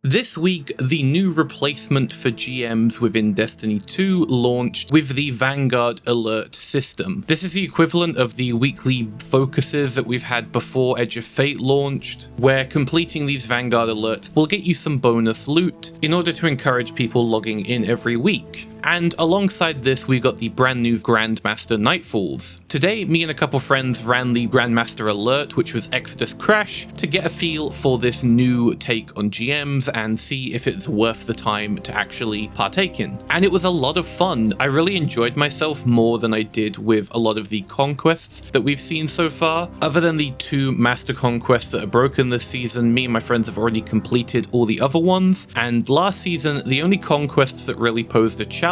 This week, the new replacement for GMs within Destiny 2 launched with the Vanguard Alert system. This is the equivalent of the weekly focuses that we've had before Edge of Fate launched, where completing these Vanguard Alerts will get you some bonus loot in order to encourage people logging in every week. And alongside this, we got the brand new Grandmaster Nightfalls. Today, me and a couple friends ran the Grandmaster Alert, which was Exodus Crash, to get a feel for this new take on GMs and see if it's worth the time to actually partake in. And it was a lot of fun. I really enjoyed myself more than I did with a lot of the conquests that we've seen so far. Other than the 2 master conquests that are broken this season, me and my friends have already completed all the other ones, and last season, the only conquests that really posed a challenge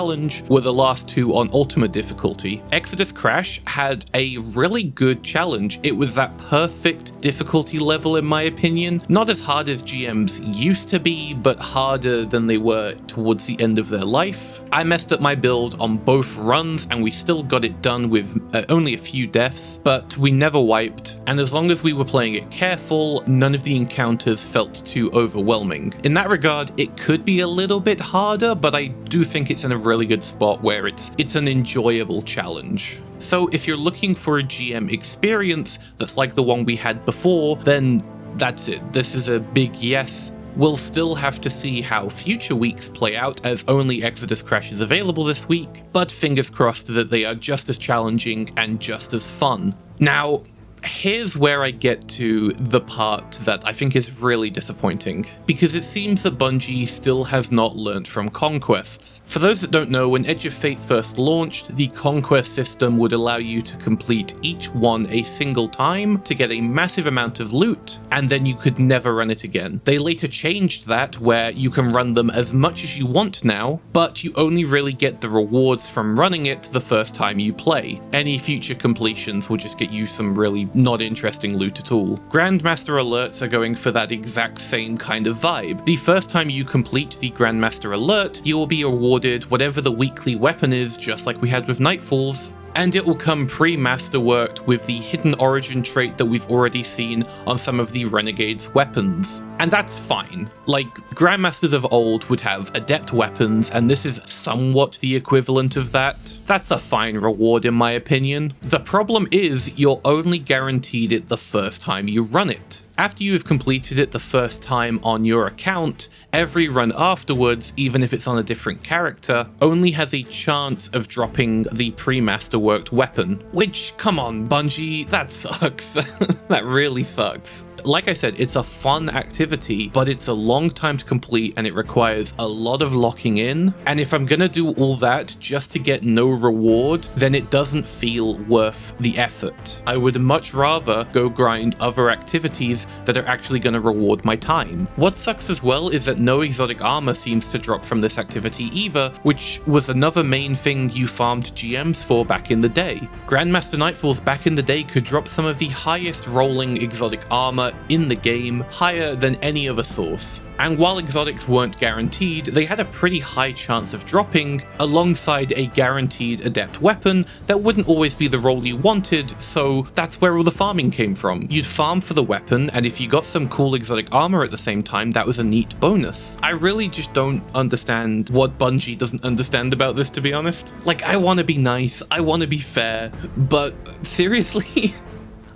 were the last 2 on ultimate difficulty. Exodus Crash had a really good challenge. It was that perfect difficulty level in my opinion. Not as hard as GMs used to be, but harder than they were towards the end of their life. I messed up my build on both runs and we still got it done with only a few deaths, but we never wiped, and as long as we were playing it careful, none of the encounters felt too overwhelming. In that regard, it could be a little bit harder, but I do think it's in a really good spot where it's an enjoyable challenge. So if you're looking for a GM experience that's like the one we had before, then that's it. This is a big yes. We'll still have to see how future weeks play out, as only Exodus Crash is available this week, but fingers crossed that they are just as challenging and just as fun. Now, here's where I get to the part that I think is really disappointing, because it seems that Bungie still has not learnt from conquests. For those that don't know, when Edge of Fate first launched, the conquest system would allow you to complete each one a single time to get a massive amount of loot, and then you could never run it again. They later changed that, where you can run them as much as you want now, but you only really get the rewards from running it the first time you play. Any future completions will just get you some really not interesting loot at all. Grandmaster Alerts are going for that exact same kind of vibe. The first time you complete the Grandmaster Alert, you will be awarded whatever the weekly weapon is, just like we had with Nightfalls, and it will come pre-masterworked with the hidden origin trait that we've already seen on some of the Renegade's weapons. And that's fine. Like, Grandmasters of old would have adept weapons, and this is somewhat the equivalent of that. That's a fine reward in my opinion. The problem is, you're only guaranteed it the first time you run it. After you have completed it the first time on your account, every run afterwards, even if it's on a different character, only has a chance of dropping the pre-masterworked weapon. Which, come on, Bungie, that sucks. That really sucks. Like I said, it's a fun activity, but it's a long time to complete and it requires a lot of locking in. And if I'm gonna do all that just to get no reward, then it doesn't feel worth the effort. I would much rather go grind other activities that are actually gonna reward my time. What sucks as well is that no exotic armor seems to drop from this activity either, which was another main thing you farmed GMs for back in the day. Grandmaster Nightfalls back in the day could drop some of the highest rolling exotic armor in the game, higher than any other source. And while exotics weren't guaranteed, they had a pretty high chance of dropping, alongside a guaranteed adept weapon that wouldn't always be the role you wanted, so that's where all the farming came from. You'd farm for the weapon, and if you got some cool exotic armor at the same time, that was a neat bonus. I really just don't understand what Bungie doesn't understand about this, to be honest. Like, I want to be nice, I want to be fair, but seriously?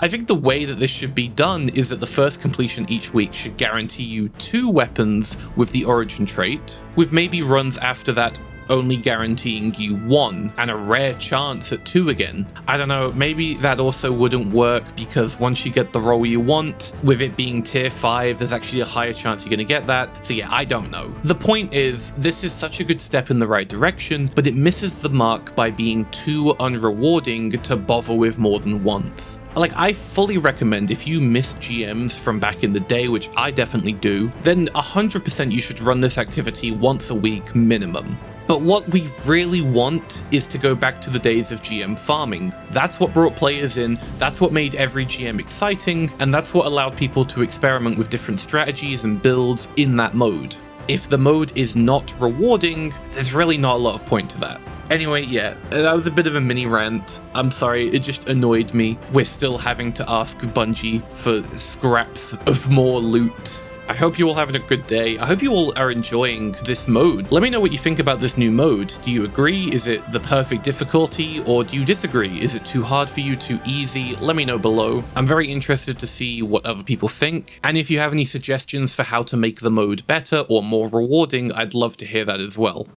I think the way that this should be done is that the first completion each week should guarantee you 2 weapons with the origin trait, with maybe runs after that only guaranteeing you 1, and a rare chance at 2 again. I don't know, maybe that also wouldn't work because once you get the role you want, with it being tier 5, there's actually a higher chance you're gonna get that. So yeah, I don't know. The point is, this is such a good step in the right direction, but it misses the mark by being too unrewarding to bother with more than once. Like, I fully recommend if you miss GMs from back in the day, which I definitely do, then 100% you should run this activity once a week minimum. But what we really want is to go back to the days of GM farming. That's what brought players in, that's what made every GM exciting, and that's what allowed people to experiment with different strategies and builds in that mode. If the mode is not rewarding, there's really not a lot of point to that. Anyway, yeah, that was a bit of a mini rant. I'm sorry, it just annoyed me. We're still having to ask Bungie for scraps of more loot. I hope you all having a good day. I hope you all are enjoying this mode. Let me know what you think about this new mode. Do you agree? Is it the perfect difficulty, or do you disagree? Is it too hard for you, too easy? Let me know below. I'm very interested to see what other people think, and if you have any suggestions for how to make the mode better or more rewarding, I'd love to hear that as well.